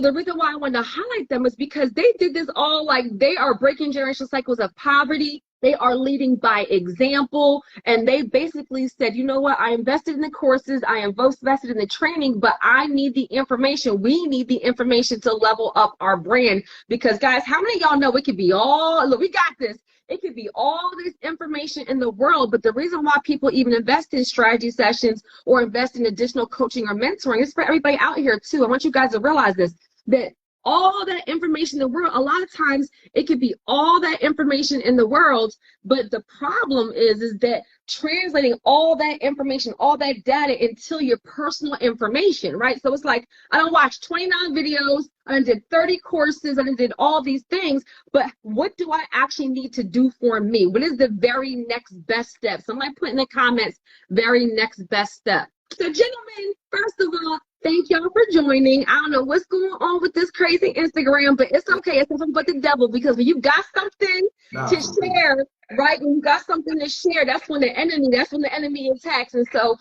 the reason why I wanted to highlight them is because they did this all, like, they are breaking generational cycles of poverty. They are leading by example. And they basically said, you know what? I invested in the courses. I invested in the training, but I need the information. We need the information to level up our brand. Because, guys, how many of y'all know it could be all, look, we got this. It could be all this information in the world, but the reason why people even invest in strategy sessions or invest in additional coaching or mentoring is for everybody out here too. I want you guys to realize this, that all that information in the world, a lot of times it could be all that information in the world, but the problem is that translating all that information, all that data into your personal information, right? So it's like, I done watched 29 videos, I done did 30 courses, I done did all these things, but what do I actually need to do for me? What is the very next best step? Somebody put in the comments, very next best step. So gentlemen, first of all, thank y'all for joining. I don't know what's going on with this crazy Instagram, but it's okay. It's nothing but the devil, because when you got something to share, right? When you got something to share, that's when the enemy attacks. And so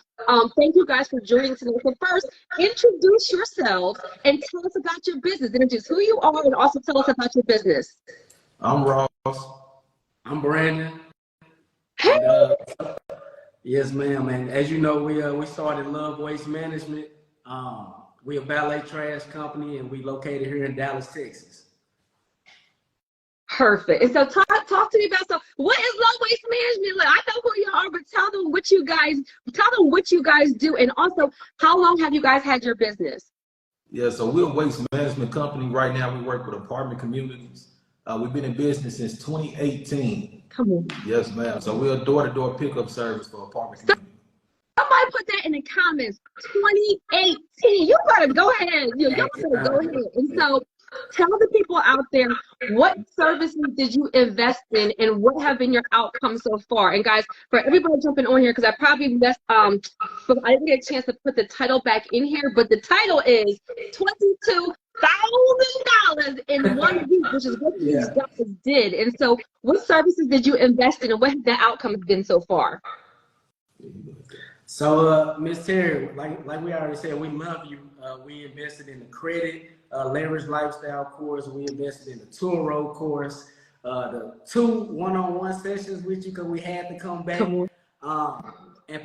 thank you guys for joining today. So first, introduce yourselves and tell us about your business. Introduce who you are and also tell us about your business. I'm Ross. I'm Brandon. Hey. And, yes, ma'am. And as you know, we started Love Waste Management. We're a valet trash company, and we located here in Dallas, Texas. Perfect. And so talk to me about, so what is Love Waste Management? Like, I know who you are, but tell them what you guys do, and also how long have you guys had your business? Yeah, so we're a waste management company. Right now we work with apartment communities. We've been in business since 2018. Come on. Yes, ma'am. So we're a door-to-door pickup service for apartment communities. Somebody put that in the comments. 2018. You better go ahead. You better go ahead. And so tell the people out there, what services did you invest in and what have been your outcomes so far? And guys, for everybody jumping on here, because I probably messed, but I didn't get a chance to put the title back in here, but the title is $22,000 in 1 week, which is what these guys did. And so what services did you invest in and what have the outcomes been so far? So, Ms. Terry, like we already said, we love you. We invested in the credit, leverage lifestyle course. We invested in the tour road course, the 2 one-on-one sessions with you, because we had to come back. And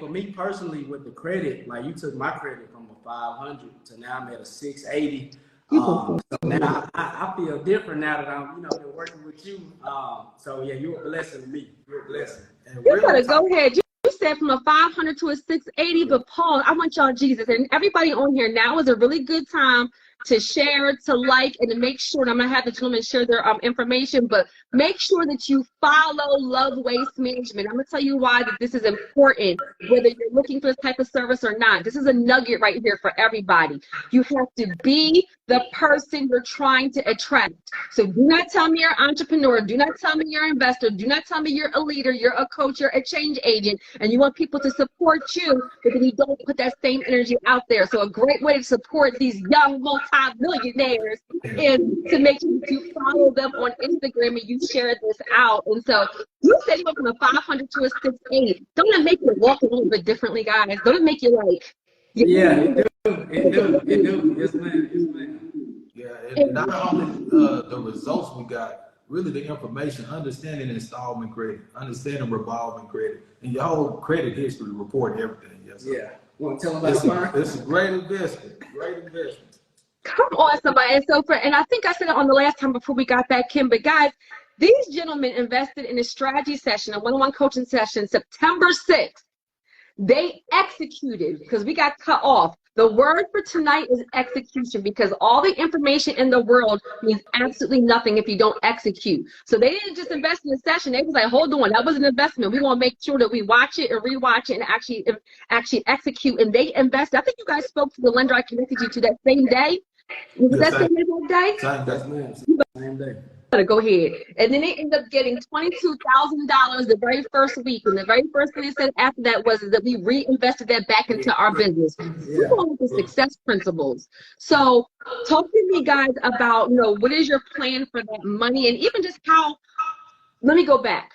for me personally, with the credit, like, you took my credit from a 500 to now I'm at a 680. So now I feel different now that I'm, been working with you. So yeah, you're a blessing to me. You're a blessing. And you better go ahead. You said from a 500 to a 680, but Paul, I want y'all, Jesus, and everybody on here, now is a really good time to share, to like, and to make sure, and I'm going to have the gentlemen share their information, but make sure that you follow Love Waste Management. I'm going to tell you why that this is important, whether you're looking for this type of service or not. This is a nugget right here for everybody. You have to be the person you're trying to attract. So do not tell me you're an entrepreneur. Do not tell me you're an investor. Do not tell me you're a leader, you're a coach, you're a change agent, and you want people to support you, but then you don't put that same energy out there. So a great way to support these young multi-millionaires is to make sure that you follow them on Instagram and you share this out. And so you said you went from a 500 to a 680. Don't it make you walk a little bit differently, guys? Don't it make you like... Yeah, it do. Yes, ma'am. Yes, ma'am. Yeah, and not only the results we got, really the information, understanding installment credit, understanding revolving credit, and your whole credit history report, everything. Yes. Yeah. Want to tell them about it's a great investment. Great investment. Come on, somebody. And I think I said it on the last time before we got back in, but guys, these gentlemen invested in a strategy session, a one-on-one coaching session, September 6th. They executed, because we got cut off. The word for tonight is execution, because all the information in the world means absolutely nothing if you don't execute. So they didn't just invest in the session. They was like, hold on, that was an investment. We want to make sure that we watch it and rewatch it and actually execute. And they invested. I think you guys spoke to the lender I connected you to that same day. Was that same day? Same day. Go ahead. And then they ended up getting $22,000 the very first week. And the very first thing they said after that was that we reinvested that back into our business. We're going with the success principles. So talk to me, guys, about, what is your plan for that money? And even just how, let me go back.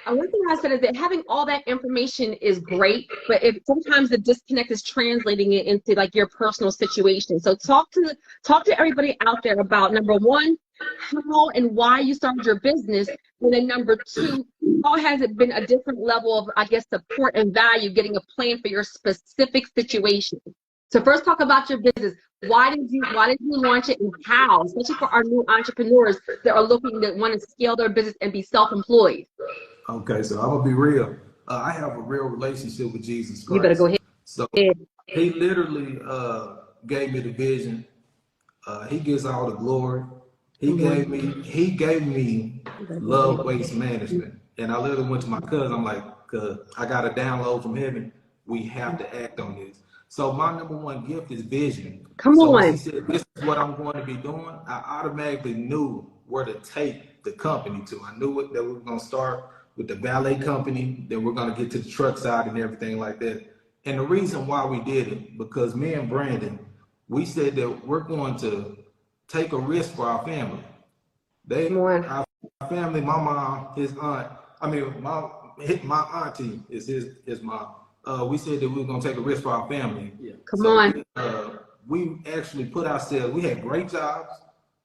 one thing I said is that having all that information is great, but if sometimes the disconnect is translating it into like your personal situation. So talk to everybody out there about, number one, how and why you started your business, and then number two, how has it been a different level of, I guess, support and value, getting a plan for your specific situation. So first, talk about your business. Why did you launch it, and how, especially for our new entrepreneurs that are looking, that want to scale their business and be self-employed? Okay, so I'm gonna be real. I have a real relationship with Jesus Christ. You better go ahead. So he literally gave me the vision. He gets all the glory. He gave me love waste management. And I literally went to my cousin. I'm like, cuz I got a download from heaven. We have to act on this. So my number one gift is vision. Come so on. when he said, this is what I'm going to be doing, I automatically knew where to take the company to. I knew that we were going to start with the valet company, then we're going to get to the truck side and everything like that. And the reason why we did it, because me and Brandon, we said that we're going to take a risk for our family. Our family, my mom, his aunt, my auntie is his mom. We said that we were gonna take a risk for our family. Yeah. Come on. We actually put ourselves, we had great jobs.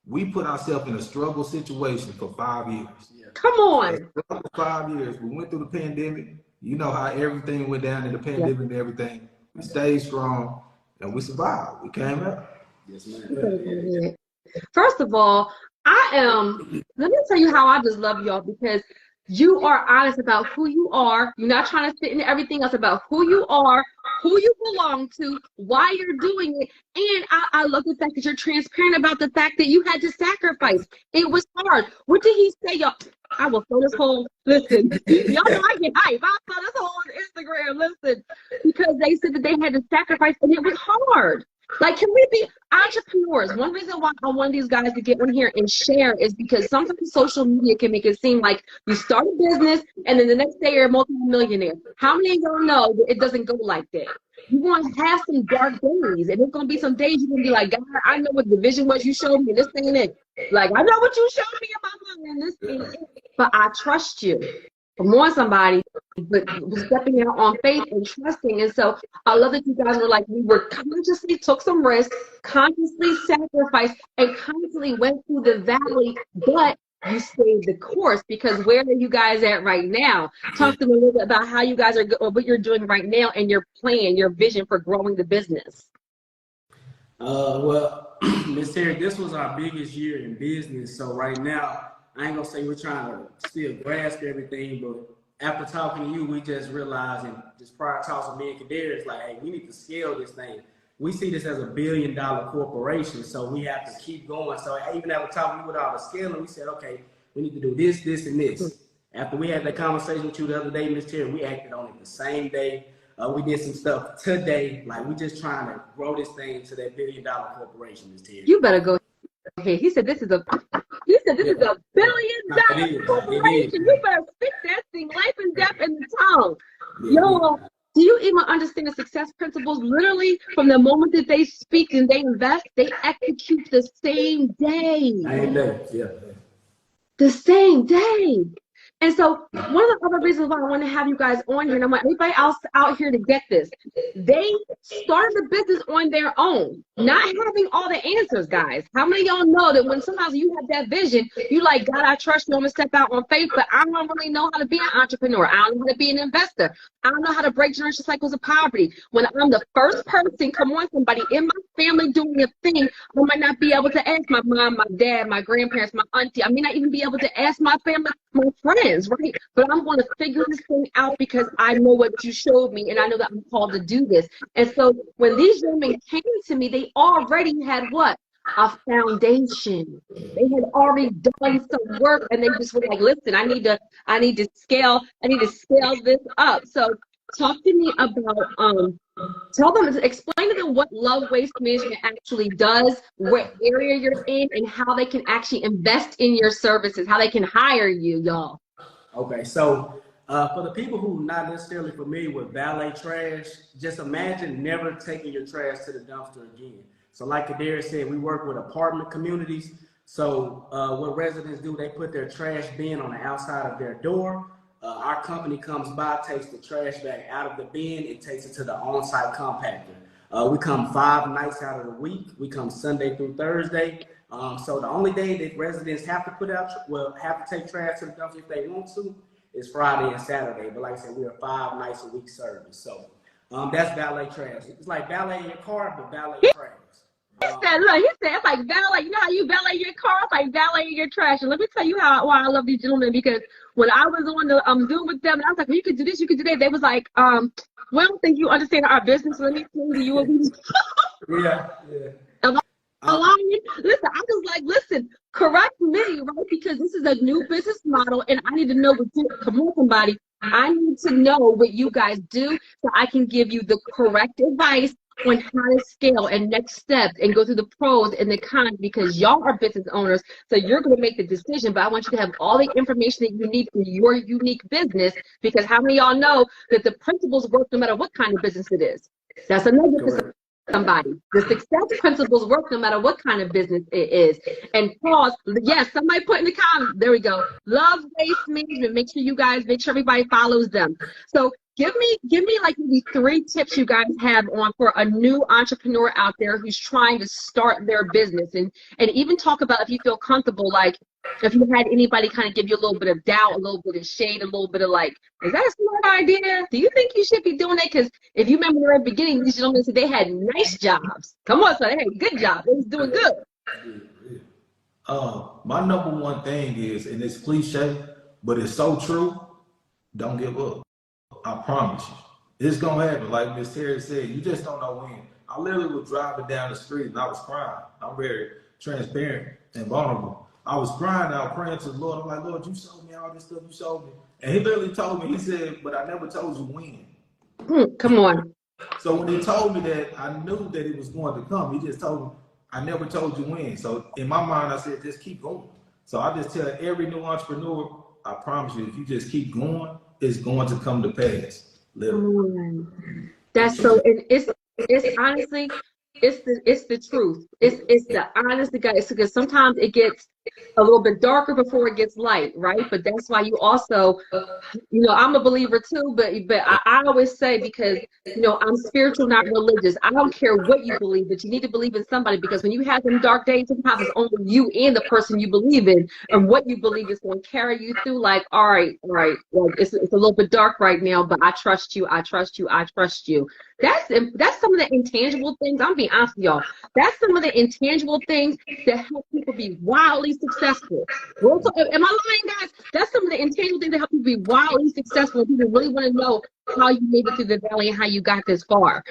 We put ourselves in a struggle situation for 5 years. Yeah. Come on. For 5 years. We went through the pandemic. You know how everything went down in the pandemic and everything. We stayed strong and we survived. We came out. Yes, ma'am. First of all, let me tell you how I just love y'all, because you are honest about who you are. You're not trying to fit into everything else, about who you are, who you belong to, why you're doing it. And I love the fact that you're transparent about the fact that you had to sacrifice. It was hard. What did he say, y'all? I will throw this whole, listen, y'all know I get hype. I'll throw this whole on Instagram, listen, because they said that they had to sacrifice and it was hard. Like, can we be entrepreneurs? One reason why I want these guys to get on here and share is because sometimes social media can make it seem like you start a business and then the next day you're a multi-millionaire. How many of y'all know that it doesn't go like that? You're going to have some dark days, and there's going to be some days you're going to be like, God, I know what the vision was you showed me, and this ain't it. Like, I know what you showed me about money, and this ain't it. But I trust you. Come on, somebody, but stepping out on faith and trusting. And so I love that you guys were like, we were consciously took some risks, consciously sacrificed, and constantly went through the valley, but you stayed the course. Because where are you guys at right now? Talk to me a little bit about how you guys are, or what you're doing right now, and your plan, your vision for growing the business. Well, Ms. Terri, this was our biggest year in business. So right now, I ain't gonna say we're trying to still grasp everything, but after talking to you, we just realized, and just prior talks with me and Kadir, it's like, hey, we need to scale this thing. We see this as $1 billion corporation, so we have to keep going. So even after talking with all the scaling, we said, okay, we need to do this, this, and this. After we had that conversation with you the other day, Ms. Terri, we acted on it the same day. We did some stuff today. Like, we just trying to grow this thing to that $1 billion corporation, Ms. Terri. You better go. Okay, he said this is a $1 billion corporation. You better speak that thing, life and death in the tongue. Yo, do you even understand the success principles? Literally, from the moment that they speak and they invest, they execute the same day. Same day, yeah. The same day. And so one of the other reasons why I want to have you guys on here, and I want everybody else out here to get this, they started the business on their own, not having all the answers, guys. How many of y'all know that when sometimes you have that vision, you like, God, I trust you, I'm going to step out on faith, but I don't really know how to be an entrepreneur. I don't know how to be an investor. I don't know how to break generational cycles of poverty. When I'm the first person, come on, somebody in my family doing a thing, I might not be able to ask my mom, my dad, my grandparents, my auntie. I may not even be able to ask my family, my friends, right? But I'm going to figure this thing out because I know what you showed me and I know that I'm called to do this. And so when these women came to me, they already had what? A foundation. They had already done some work, and they just were like, listen, I need to scale this up. So talk to me about explain to them what Love Waste Management actually does, what area you're in, and how they can actually invest in your services, how they can hire you, y'all. Okay, so for the people who are not necessarily familiar with valet trash, just imagine never taking your trash to the dumpster again. So like Kadir said, we work with apartment communities. So what residents do, they put their trash bin on the outside of their door. Our company comes by, takes the trash bag out of the bin, and takes it to the on-site compactor. We come 5 nights out of the week. We come Sunday through Thursday. So the only day that residents have to have to take trash to the dumpster if they want to is Friday and Saturday. But like I said, we are 5 nights a week service. So that's valet trash. It's like valet your car, but valet trash. He said, it's like valet. You know how you valet your car? It's like valet your trash. And let me tell you why I love these gentlemen, because when I was on the Zoom with them, and I was like, well, you could do this, you could do that. They was like, we don't think you understand our business. Let me tell you. Yeah. Listen, I was like, listen, correct me, right? Because this is a new business model, and I need to know what you, come on, somebody. I need to know what you guys do so I can give you the correct advice on how to scale and next steps and go through the pros and the cons, because y'all are business owners, so you're going to make the decision, but I want you to have all the information that you need for your unique business, because how many of y'all know that the principles work no matter what kind of business it is? That's another business. Somebody, the success principles work no matter what kind of business it is. And pause. Yes, somebody put in the comments. There we go. Love waste management. Make sure everybody follows them. So give me like maybe 3 tips you guys have on for a new entrepreneur out there who's trying to start their business, and even talk about, if you feel comfortable, like if you had anybody kind of give you a little bit of doubt, a little bit of shade, a little bit of like, is that a smart idea? Do you think you should be doing it? Because if you remember in the very beginning, these gentlemen said they had nice jobs. Come on, so they had good jobs. They was doing good. My number one thing is, and it's cliche, but it's so true, don't give up. I promise you. It's going to happen. Like Miss Terri said, you just don't know when. I literally was driving down the street and I was crying. I'm very transparent and vulnerable. I was crying out, praying to the Lord. I'm like, Lord, you showed me all this stuff. You showed me. And he literally told me, he said, but I never told you when. Come on. So when he told me that, I knew that it was going to come. He just told me, I never told you when. So in my mind, I said, just keep going. So I just tell every new entrepreneur, I promise you, if you just keep going, it's going to come to pass. Literally. That's so, and it's honestly, it's the truth. It's the honest to God. It's because sometimes it gets a little bit darker before it gets light, right? But that's why you also, I'm a believer too, but I always say, because, I'm spiritual, not religious. I don't care what you believe, but you need to believe in somebody, because when you have them dark days, sometimes it's only you and the person you believe in, and what you believe is going to carry you through. Like, all right, like it's a little bit dark right now, but I trust you. I trust you. I trust you. That's some of the intangible things. I'm being honest with y'all. That's some of the intangible things that help people be wildly successful. Am I lying, guys? That's some of the intangible things that help people be wildly successful. People really want to know how you made it through the valley and how you got this far.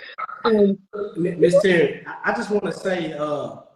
Miss Terri, I just want to say,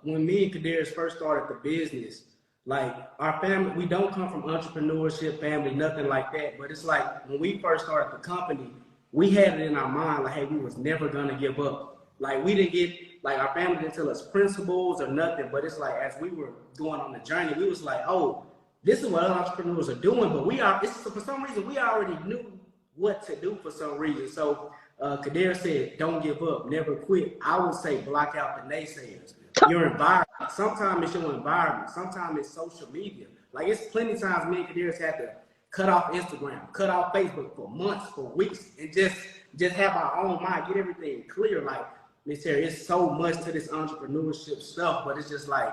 when me and Kadarius first started the business, like our family, we don't come from entrepreneurship family, nothing like that. But it's like when we first started the company, we had it in our mind, like, hey, we was never gonna give up. Like we didn't get, like our family didn't tell us principles or nothing, but it's like as we were going on the journey, we was like, oh, this is what other entrepreneurs are doing, but for some reason, we already knew what to do for some reason. So Kadarius said, don't give up, never quit. I would say block out the naysayers. Your environment, sometimes it's your environment, sometimes it's social media. Like it's plenty of times me and Kadarius had to cut off Instagram, cut off Facebook for months, for weeks, and just have our own mind, get everything clear. Like Miss Terri, it's so much to this entrepreneurship stuff, but it's just like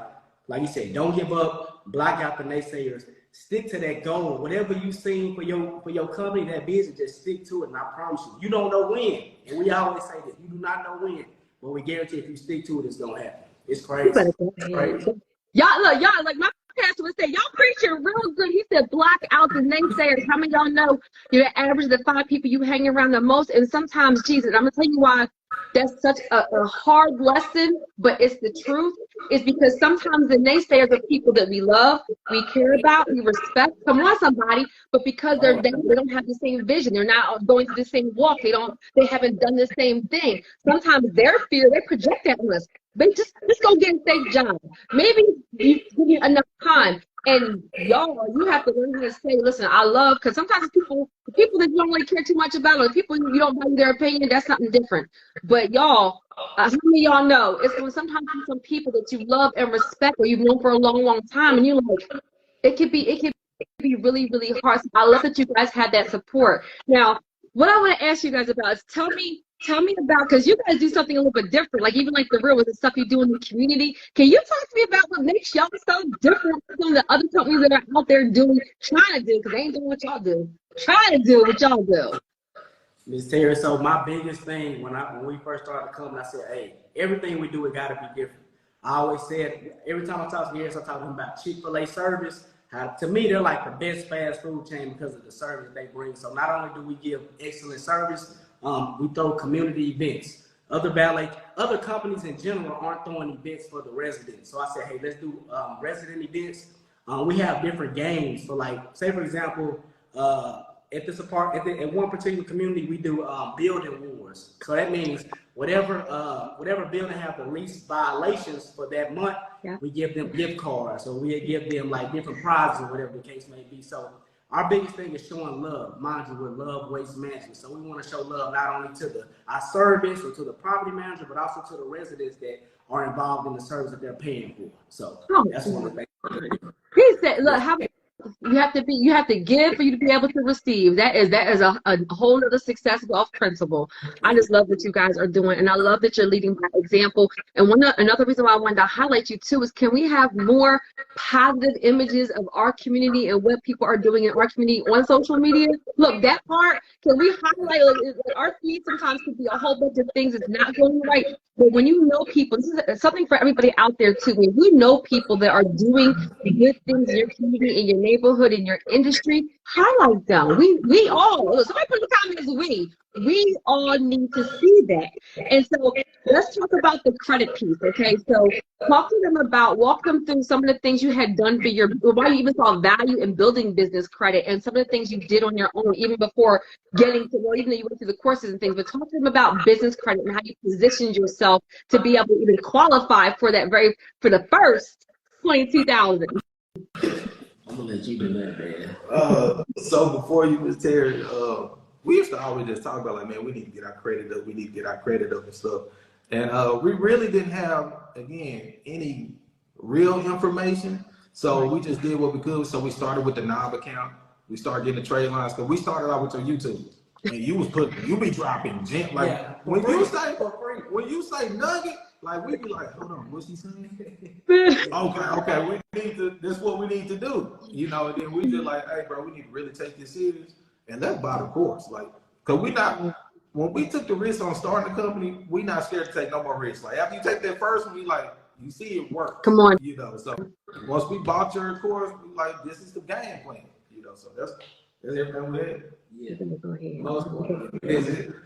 you said, don't give up, block out the naysayers, stick to that goal. Whatever you seen for your company, that business, just stick to it. And I promise you don't know when. And we always say this, you do not know when, but we guarantee if you stick to it, it's gonna happen. It's crazy. It's crazy. Y'all, like my pastor would say, y'all preaching real good. He said, block out the naysayers. How many of y'all know you're average of the 5 people you hang around the most? And sometimes, Jesus, I'm gonna tell you why that's such a hard lesson, but it's the truth. Is because sometimes the naysayers are people that we love, we care about, we respect. Come on, somebody. But because they don't have the same vision, they're not going through the same walk. They haven't done the same thing. Sometimes their fear, they project that on us. But just go get a safe job. Maybe you give you enough time. And y'all, you have to learn how to say, listen, I love, because sometimes the people that you don't really care too much about, or the people you don't value their opinion, that's something different. But y'all, how many of y'all know it's going to sometimes be some people that you love and respect, or you've known for a long, long time, and you're like, it could be be really, really hard. So I love that you guys had that support. Now, what I want to ask you guys about is tell me about, because you guys do something a little bit different, like even like the real with the stuff you do in the community. Can you talk to me about what makes y'all so different from the other companies that are out there doing, trying to do, because they ain't doing what y'all do, trying to do what y'all do? Ms. Terri, so my biggest thing when we first started the company, I said, hey, everything we do, it got to be different. I always said, every time I talk to Harris, I'm talking about Chick-fil-A service. To me, they're like the best fast food chain because of the service they bring. So not only do we give excellent service, we throw community events. Other companies in general aren't throwing events for the residents. So I said, hey, let's do resident events. We have different games for, like, say for example, at one particular community, we do building wars. So that means whatever building have the least violations for that month, yeah, we give them gift cards, or we give them like different prizes, or whatever the case may be. So our biggest thing is showing love. Mind you, with Love Waste Management. So we want to show love not only to our service or to the property manager, but also to the residents that are involved in the service that they're paying for. So that's one of the things. He said, look, how you have to give for you to be able to receive. That is a whole other success wealth principle. I just love what you guys are doing, and I love that you're leading by example. And another reason why I wanted to highlight you too is, can we have more positive images of our community and what people are doing in our community on social media? Look, that part, can we highlight, like our feed sometimes could be a whole bunch of things that's not going right. But when you know people, this is something for everybody out there too. When you know people that are doing good things in your community, in your neighborhood, in your industry, highlight them. We all, somebody put in the comments, we all need to see that. And so let's talk about the credit piece, okay? So walk them through some of the things you had done for why you even saw value in building business credit, and some of the things you did on your own, even before getting to, well, even though you went through the courses and things, but talk to them about business credit and how you positioned yourself to be able to even qualify for the first 22,000. I'm gonna let you do that, man. So before you, Ms. Terri, we used to always just talk about, like, man, we need to get our credit up, and stuff. And we really didn't have, again, any real information. So we just did what we could. So we started with the knob account. We started getting the trade lines, because we started out with your YouTube. And you be dropping gem, like, yeah, when you say nugget, like, we be like, hold on, what's he saying? okay, this is what we need to do, and then we just like, hey, bro, we need to really take this serious, and let's buy the course, like, because when we took the risk on starting the company, we not scared to take no more risks. Like, after you take that first one, you see it work. Come on. So once we bought your course, we like, this is the game plan, so that's everything we had. Yeah.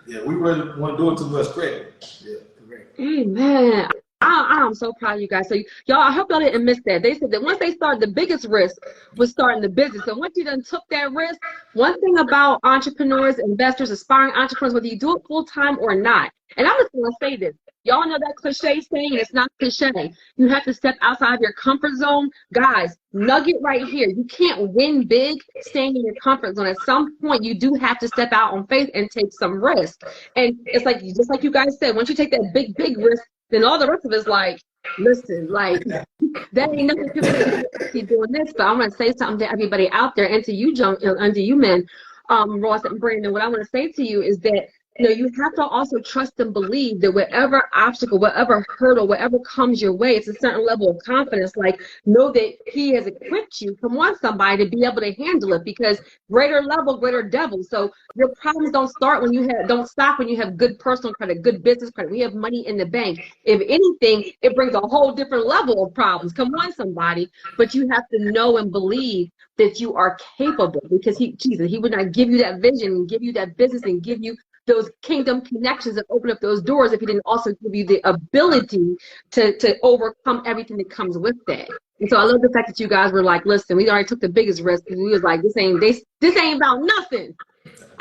Yeah, we really want to do it too much credit. Yeah, correct. Amen. I'm so proud of you guys. So y'all, I hope y'all didn't miss that. They said that once they started, the biggest risk was starting the business. So once you done took that risk, one thing about entrepreneurs, investors, aspiring entrepreneurs, whether you do it full time or not, and I'm just gonna say this. Y'all know that cliche saying, and it's not cliche. You have to step outside of your comfort zone. Guys, nugget right here. You can't win big staying in your comfort zone. At some point, you do have to step out on faith and take some risk. And it's like, just like you guys said, once you take that big risk, then all the rest of it's like, listen, like, that ain't nothing to keep doing this. But I'm going to say something to everybody out there, and to you men, Ross and Brandon. What I want to say to you is that, you have to also trust and believe that whatever obstacle, whatever hurdle, whatever comes your way, it's a certain level of confidence. Like, know that he has equipped you, somebody to be able to handle it, because greater level, greater devil. So your problems don't stop when you have good personal credit, good business credit. We have money in the bank. If anything, it brings a whole different level of problems. Come on, somebody. But you have to know and believe that you are capable, because he would not give you that vision and give you that business and give you those kingdom connections and open up those doors if he didn't also give you the ability to overcome everything that comes with that. And so I love the fact that you guys were like, listen, we already took the biggest risk, because we was like, this ain't about nothing.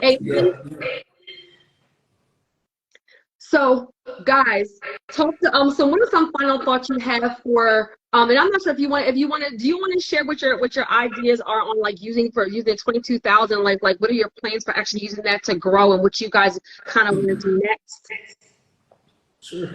Yeah. So guys, talk to so what are some final thoughts you have for and I'm not sure do you want to share what your ideas are on, like, using 22,000, like what are your plans for actually using that to grow, and what you guys kind of want to do next? Sure. So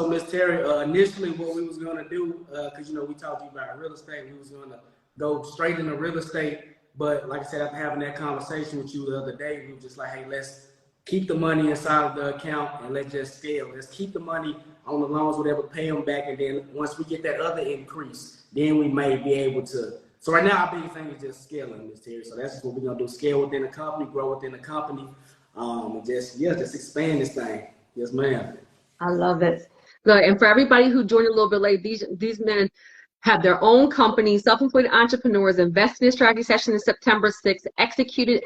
Miss Terri, initially what we was gonna do, because we talked to you about real estate, we was gonna go straight into real estate. But like I said, after having that conversation with you the other day, we were just like, hey, let's keep the money inside of the account and let's just scale. Let's keep the money on the loans, whatever, pay them back, and then once we get that other increase, then we may be able to. So right now, our biggest thing is just scaling, Miss Terri. So that's what we're gonna do: scale within the company, grow within the company. And just expand this thing. Yes, ma'am. I love it. Look, and for everybody who joined a little bit late, these men have their own company, self-employed entrepreneurs, invested in strategy session in September 6th, executed.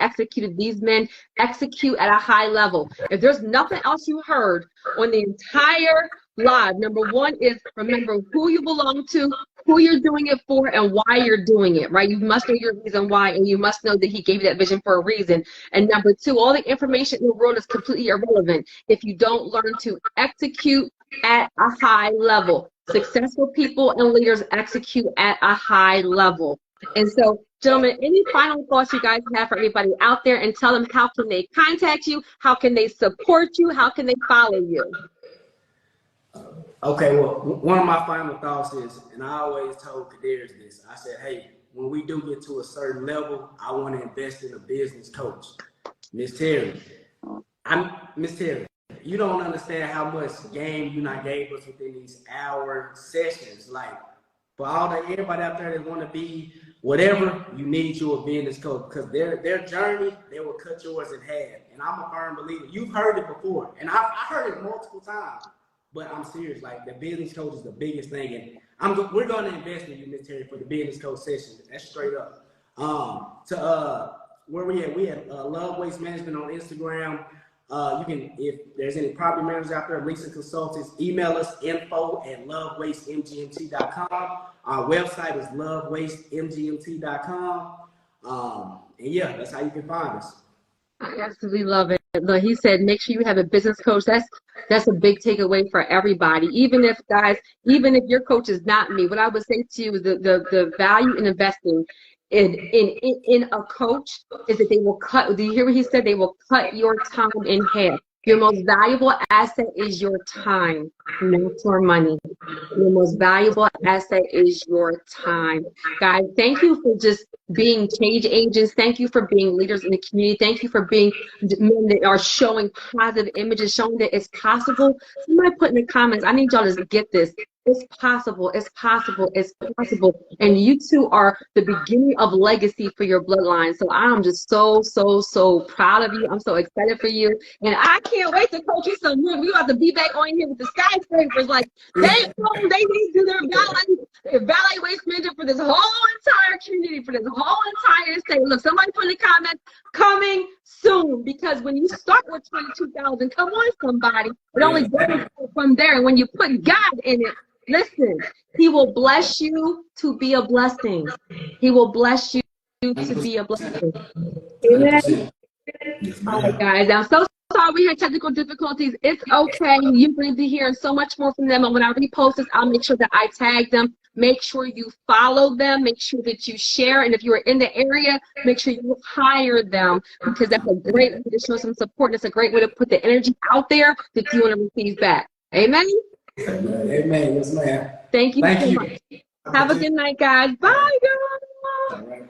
These men execute at a high level. If there's nothing else you heard on the entire live, number one is remember who you belong to, who you're doing it for, and why you're doing it, right? You must know your reason why, and you must know that he gave you that vision for a reason. And number two, all the information in the world is completely irrelevant if you don't learn to execute at a high level. Successful people and leaders execute at a high level. And so, gentlemen, any final thoughts you guys have for everybody out there, and tell them how can they contact you, how can they support you, how can they follow you? Okay, well, one of my final thoughts is, and I always told Kadarius this, I said, hey, when we do get to a certain level, I want to invest in a business coach. Miss Terri, you don't understand how much game you not gave us within these hour sessions. Like, for everybody out there that want to be whatever, you need you a business coach, because their journey, they will cut yours in half. And I'm a firm believer. You've heard it before, and I heard it multiple times. But I'm serious, like the business coach is the biggest thing, and we're going to invest in you, Miss Terri, for the business coach session. That's straight up. Where we at? We at Love Waste Management on Instagram. You can, if there's any property managers out there, leasing consultants, email us info@lovewastemgmt.com. Our website is lovewastemgmt.com. And yeah, that's how you can find us. I absolutely love it. Look, he said, make sure you have a business coach. That's a big takeaway for everybody. Even if your coach is not me, what I would say to you is the value in investing in a coach is that they will cut. Do you hear what he said? They will cut your time in half. Your most valuable asset is your time, not your money. Your most valuable asset is your time. Guys, thank you for just being change agents. Thank you for being leaders in the community. Thank you for being men that are showing positive images, showing that it's possible. Somebody put in the comments, I need y'all to get this. It's possible, it's possible, it's possible. And you two are the beginning of legacy for your bloodline. So I'm just so proud of you. I'm so excited for you. And I can't wait to coach you some more. We have to be back on here with the skyscrapers. Like, they need to do their valet waste management for this whole entire community, for this whole entire state. Look, somebody put in the comments, coming soon, because when you start with 22,000, come on, somebody, it only goes from there. And when you put God in it, listen, he will bless you to be a blessing. He will bless you to be a blessing. Amen. All right, guys, I'm so sorry we had technical difficulties. It's okay. You're going to be hearing so much more from them. And when I repost this, I'll make sure that I tag them. Make sure you follow them. Make sure that you share. And if you are in the area, make sure you hire them, because that's a great way to show some support. And it's a great way to put the energy out there that you want to receive back. Amen. Amen. Yes, ma'am. Thank you so much. Have a good night, guys. Bye, guys. All right.